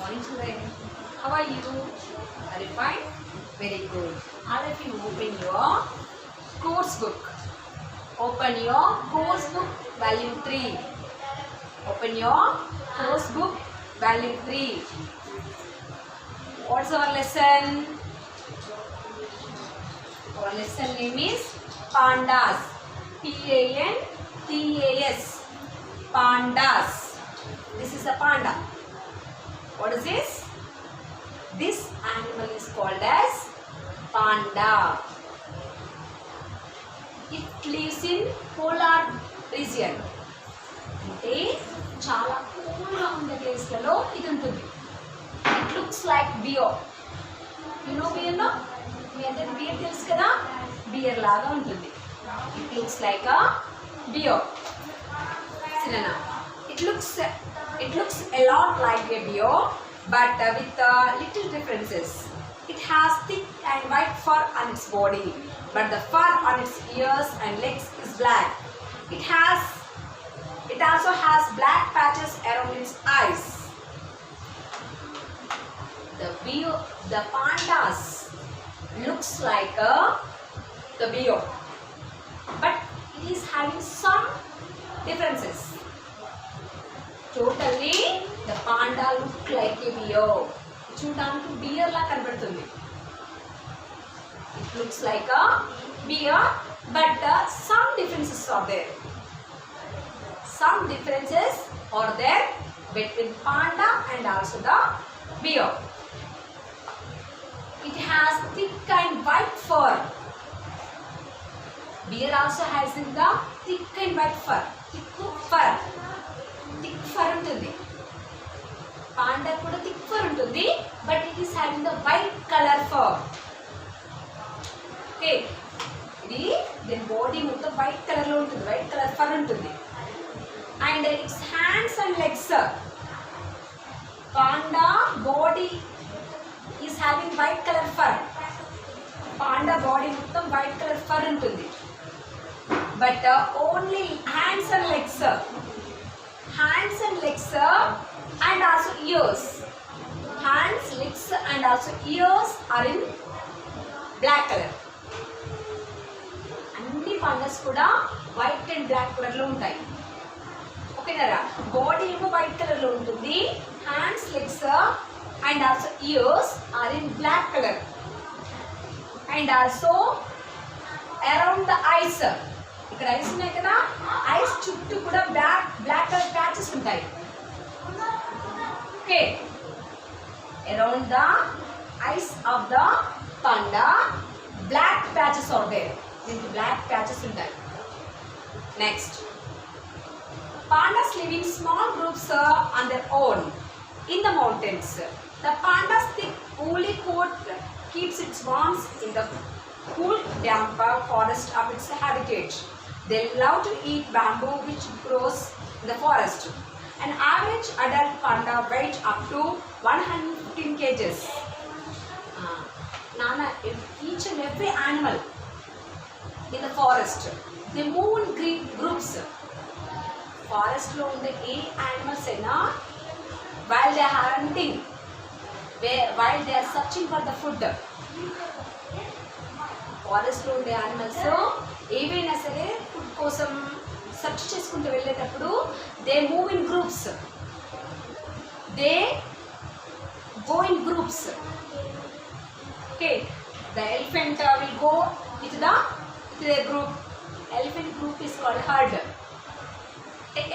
morning, children. How are you? Are you fine? Very good. All of you open your course book. Open your course book, value 3. Open your course book, value 3. What's our lesson? Our lesson name is Pandas. P-A-N-D-A-S. Pandas. This is a panda. What is this? This animal is called as panda. It lives in polar region. అంటే చాలా కూల్గా ఉండే ప్లేస్లలో ఇది ఉంటుంది. It looks like bear. You know bear no? మీ అందరికి bear తెలుసు కదా? Bear లాగా ఉంటుంది. It looks like a bear. Sinana. It looks a lot like a bear, but with little differences. It has thick and white fur on its body, but the fur on its ears and legs is black. It also has black patches around its eyes. The pandas looks like the bear, but it is having some differences. Totally, the panda look like a bear. చూడడానికి beer లా కనబడుతుంది. It looks like a bear, but some differences are there. Some differences are there between panda and also the bear. It has thick and white fur. Bear also has the thick and white fur. Thick fur ఉంటుంది. Panda kuda thick fur ఉంటుంది, but it is having the white color fur. Okay, ఇది దీని body మొత్తం white colour లో ఉంటుంది, white colour for ఉంటుంది. And its hands and legs. Panda body is having white color fur. Panda body మొత్తం white colour for ఉంటుంది, but only hands and legs and also ears. Hands, legs and also ears are in black color. అన్ని pandas కూడా white and black colour లో ఉంటాయి. ఓకేనా? Body ఏమో white colour లో ఉంటుంది, hands, legs and also ears are in black colour. And also around the eyes, ఇక్కడ eyes ఉన్నాయి కదా, ఐస్ చుట్టూ కూడా బ్లాక్ కలర్ ప్యాచెస్ ఉంటాయి. Okay, around the eyes of the panda black patches are there. దీనికి black patches ఉంటాయి. Next, pandas live in small groups on their own in the mountains. The panda's thick woolly coat keeps its warmth in the cool damp forest of its habitat. They love to eat bamboo which grows in the forest. An average adult panda weighs up to 115 kgs. Each and every animal in the forest, they move in groups. Forest లో ఉండే ఏ animals అయినా while they are hunting, while they are searching for the food, forest లో ఉండే animals ఏవైనా సరే food కోసం search చేసుకుంటూ వెళ్ళేటప్పుడు they move in groups. They go in groups. Okay, the elephant will go with the group. Elephant group is called herd.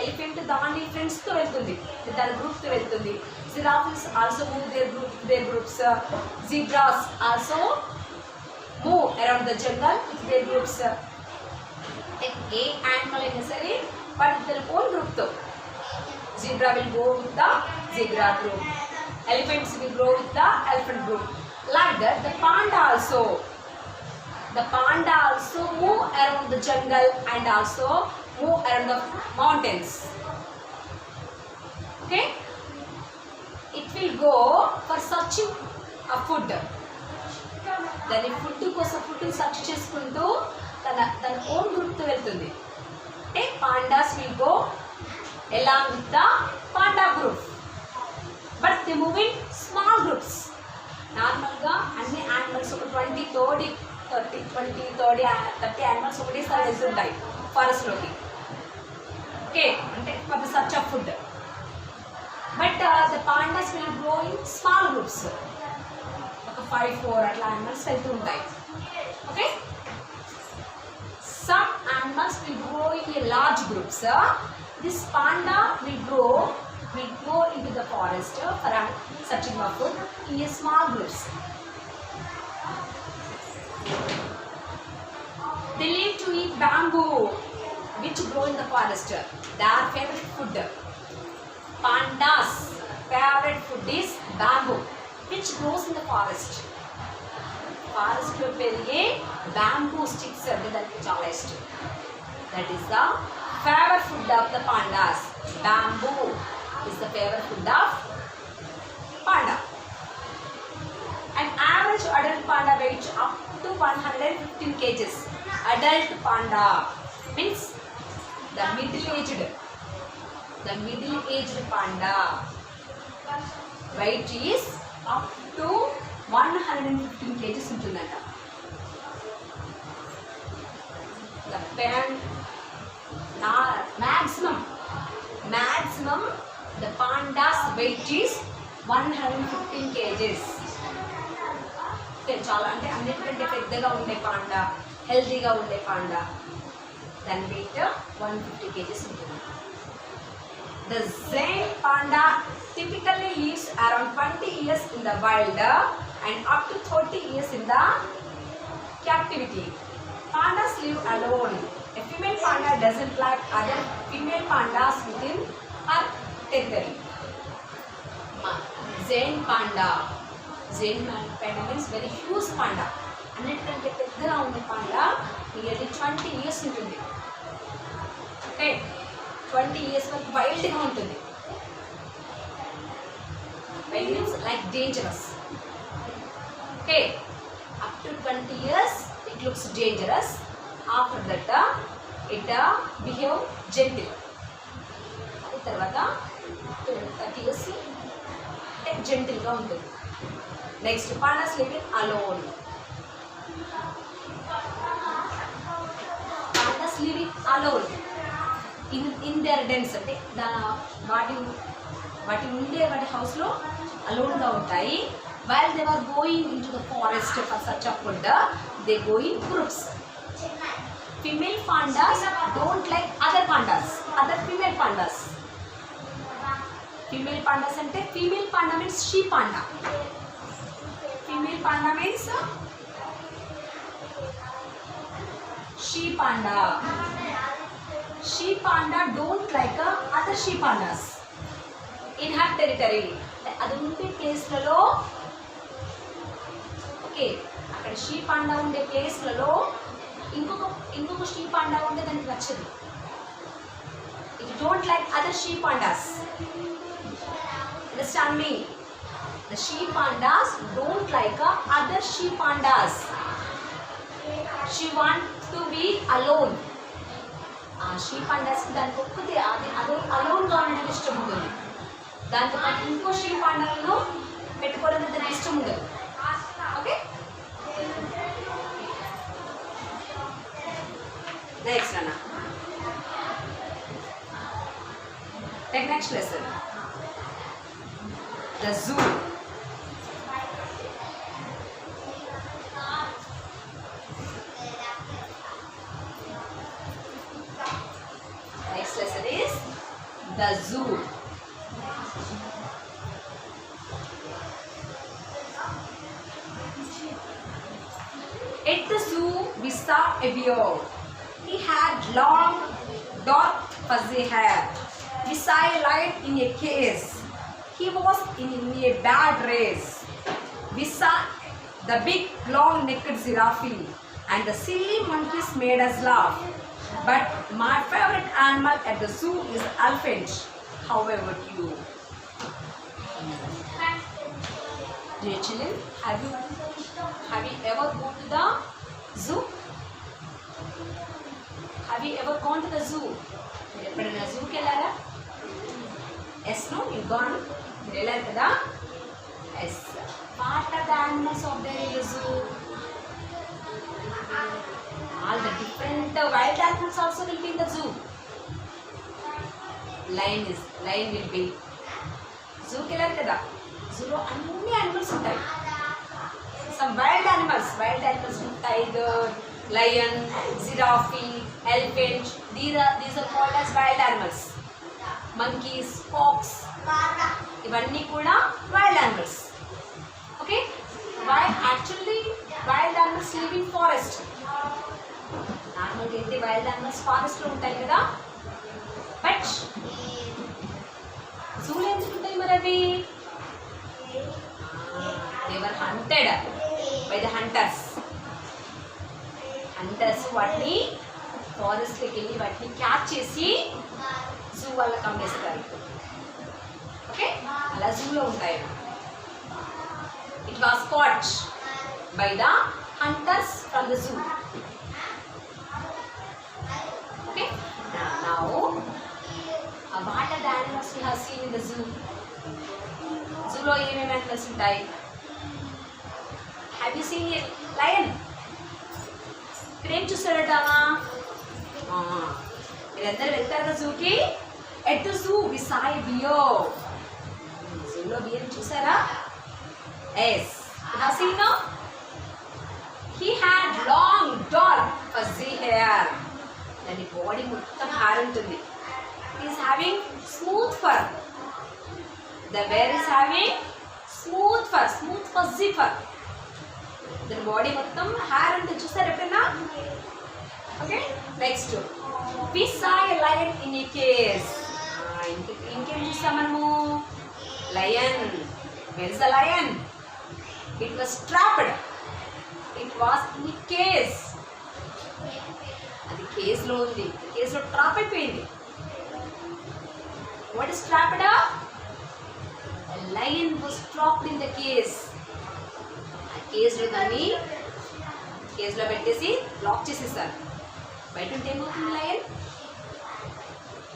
Elephant దాని ఫ్రెండ్స్తో వెళ్తుంది, దాని గ్రూప్తో వెళ్తుంది. Giraffes also move their groups. Zebras also move around the jungle with their groups. ఏ animal అయినా సరే but దాని ఓన్ గ్రూప్తో. Zebra will go with the zebra group. Elephants will go with the elephant group. Like that, the panda also move around the jungle and also move around the mountains. Okay, it will go for searching a food. దాని food కోసం food search చేసుకుంటూ తన own గ్రూప్తో వెళ్తుంది. అంటే pandas will go along with the panda group. But they move in small groups. నార్మల్గా అన్ని animals ఒక 20, 30 animals ఒకటేసారి వెళ్తుంటాయి ఫారెస్ట్లోకి. ఓకే, అంటే for the search of food. But the pandas will grow in small groups. ఒక 5-4 అట్లా animals వెళ్తూ ఉంటాయి. Okay, some animals will grow in a large groups. This panda will go into the forest for searching for food in a small groups. They live to eat bamboo, which grow in the forest. Their favorite food. Pandas' favorite food is bamboo, which grows in the forest. ఫారెస్ట్లో పెరిగే bamboo sticks అంటే దానికి చాలా ఇష్టం. That is the favourite food of the pandas. Bamboo is the favourite food of panda. And average adult panda weight up to 115 kgs. Adult panda means the middle aged panda weight is up to 115 kgs ఉంటుందంట. maximum the panda's weight is 115 kgs. చాలా అంటే అన్నిటికంటే పెద్దగా ఉండే panda, హెల్తీగా ఉండే panda, దాని wait 150 kgs ఉంటుంది. The Zen panda typically lives around 20 years in the wild and up to 30 years in the captivity. Pandas live alone. A female panda doesn't like other female pandas within her territory. Zen panda means very huge panda. అన్నిటికంటే పెద్దగా ఉండే panda nearly 20 years ఉంటుంది. Okay, 20 years వరకు వైల్డ్గా ఉంటుంది. Wild means like dangerous. Okay, up to 20 years it looks dangerous. After that it behave gentle. అది తర్వాత 30 years జెంటిల్గా ఉంటుంది. Next pandas living alone. Pandas living alone in there dense అంటే వాటి హౌస్లో అలోన్గా ఉంటాయి. while they were going into the forest for search of food, they go in groups. Female pandas don't like other female pandas. Female pandas ante female panda means she panda. Female panda means she panda. She panda don't like other she pandas in her territory. అది ఉండే ప్లేస్లలో okay, అక్కడ she panda ఉండే ప్లేస్లలో ఇంకొక she panda ఉండే దానికి నచ్చదు. It don't like other she pandas. Understand me? The she pandas don't like other she pandas. She want to be alone. ఆ షీ పాండాస్కి దానికి ఒక్కతే అది అలోన్గా ఉండడం ఇష్టం ఉంటుంది. దాంతో పాటు ఇంకో షీ పాండాలను పెట్టుకోవడం దానికి ఇష్టం ఉండదు. ఓకే, నెక్స్ట్ అన్న next lesson the zoo. Next lesson is the zoo. At the zoo, we saw a bear. He had long, dark, fuzzy hair. We saw a lion in a cage. He was in a bad race. We saw the big, long-necked giraffe, and the silly monkeys made us laugh. But my favorite animal at the zoo is elephant. How about you? Dear children, have you ever gone to the zoo? Have you ever gone to the zoo? ఎప్పుడైనా జూకి వెళ్ళారా? Yes, no, you gone? మీరు వెళ్ళారు కదా. Yes. What are the animals of there in the zoo? All the different wild animals also will be in the zoo. Lion will be. Zoo కి వెళ్ళారు కదా, జూలో అన్ని యానిమల్స్ ఉంటాయి. Some wild animals tiger, lion, giraffe, elephant, these are called as wild animals. Monkeys, fox, ఇవన్నీ కూడా wild animals. Okay, actually wild animals live in forest. నార్మల్గా అయితే వైల్డ్ యానిమల్స్ ఫారెస్ట్ లో ఉంటాయి కదా, బట్ జూలో ఎందుకు ఉంటాయి మరి అవి? They were haunted by the hunters. వాటిని ఫారెస్ట్ లోకి వెళ్ళి వాటిని క్యాచ్ చేసి జూ వాళ్ళకి అమ్మేస్తారు. ఓకే, అలా జూలో ఉంటాయి. It was cot by the hunters from the zoo. Okay, now what are the animals we have seen in the zoo? Zoo lo ఏమేమి animals ఉంటాయి? Have you seen a lion? మీరేం చూసారటమా? మీరందరూ వెళ్తారు కదా జూకి. At the zoo we saw a bear. జూలో bear చూసారా? Yes, you have seen no? He had long dark fuzzy hair. దాని బాడీ మొత్తం హార్ ఉంటుంది. He is having smooth fur. The bear is having smooth fuzzy fur. దాని body మొత్తం hour ఉంటుంది. చూసారు ఎప్పుడైనా? Okay, next we saw a lion in a cage. ఇంకేం చూస్తాం మనము? Lion. Where is the lion? It was trapped. It was in a cage. అది కేజ్లో ఉంది. కేజ్లో ట్రాప్ అయిపోయింది. What is trapped? Lion was trapped in the cage. ఆ కేజ్లో దాన్ని కేజ్లో పెట్టేసి లాక్ చేసేసారు. బయట ఉంటే ఏమవుతుంది? లయన్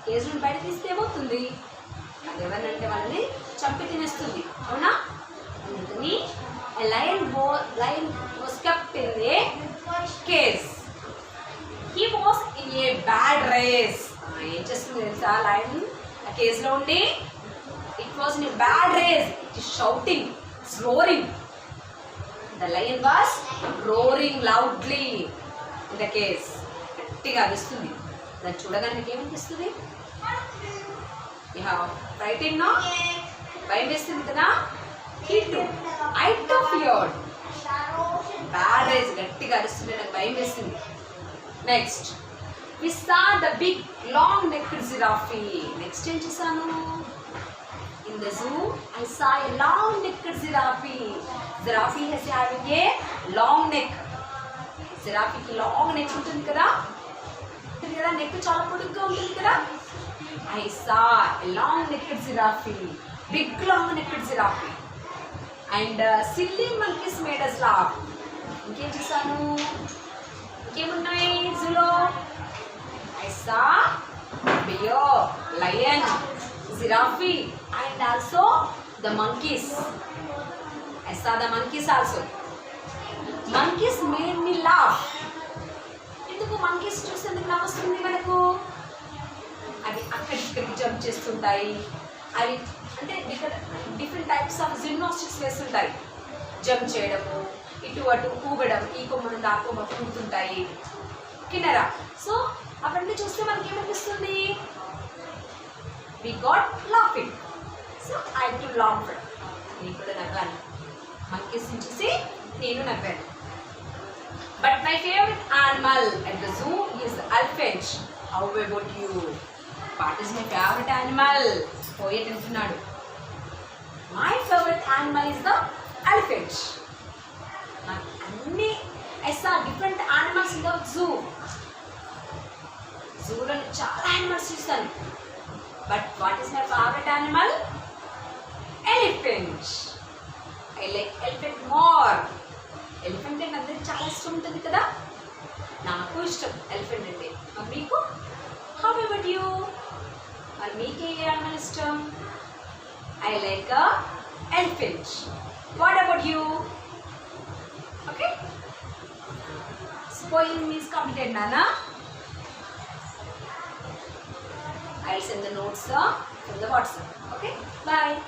కేజ్లో బయట తీస్తే ఏమవుతుంది? అది ఎవరినంటే వాళ్ళని చంపి తినేస్తుంది. అవునా? అందుకని lion was kept in a cage. He was in a bad race. ఏం చేస్తుంది తెలుసా? లయన్ ఆ కేజ్లో ఉండి it was in a bad race. It is shouting, it's roaring. The lion was roaring loudly in the cage. గట్టిగా అరుస్తుంది. దాన్ని చూడగానే మీకు ఏమనిపిస్తుంది? You have frightened now? భయం వేస్తుంది కదా? He too, I too feared. Bad race, గట్టిగా అరుస్తుంది, నాకు భయం వేస్తుంది. Next, we saw the big long-necked giraffe. Next ఏం చూసాను? In the zoo, I saw a long-necked giraffe. Giraffe is having a long neck. Giraffe కి long neck ఉంటుంది కదా? నెక్ చాలా పొడుగ్గా ఉంటుంది కదా? I saw a long-necked giraffe, big long-necked giraffe, and silly monkeys made us laugh. ఇంకేం చూసాను? ఇంకేమున్నాయి జూలో? I saw bear, lion, giraffe, and also the monkeys. I saw the monkeys also. Monkeys made me laugh. ఎందుకు monkeys చూసేందుకు నవ్వొస్తుంది మనకు? అవి అక్కడిక్కడికి jump చేస్తుంటాయి. అవి అంటే డిఫరెంట్ టైప్స్ ఆఫ్ జిమ్నాస్టిక్స్ వేస్తుంటాయి. జంప్ చేయడము, ఇటు అటు ఊగడం, ఈ కొమ్మ నుండి ఆ కొమ్మ ఊగుతుంటాయి కిన్నరా. సో అవన్నీ చూస్తే మనకి ఏమనిపిస్తుంది? We got laughing. So I to laugh. నేను కూడా నవ్వాను. మంకీస్ని చూసి నేను నవ్వాను. But my favourite animal at the zoo is elephant. How about you? What is my favourite animal? పోయేట్ అంటున్నాడు. My favourite animal is the elephant. నాకు అన్ని I saw different animals in the zoo. జూలో చాలా యానిమల్స్ చూస్తాను. But what is my favourite animal? Elephant. I like elephant more. Elephant అంటే అందరికి చాలా ఇష్టం ఉంటుంది కదా? నాకు ఇష్టం ఎలిఫెంట్ అంటే. మరి మీకు? How about you? మరి మీకే యానిమల్ ఇష్టం? I like a elephant. What about you? Okay. So poem is completed, Nana. I'll send the notes from the WhatsApp. Okay. Bye.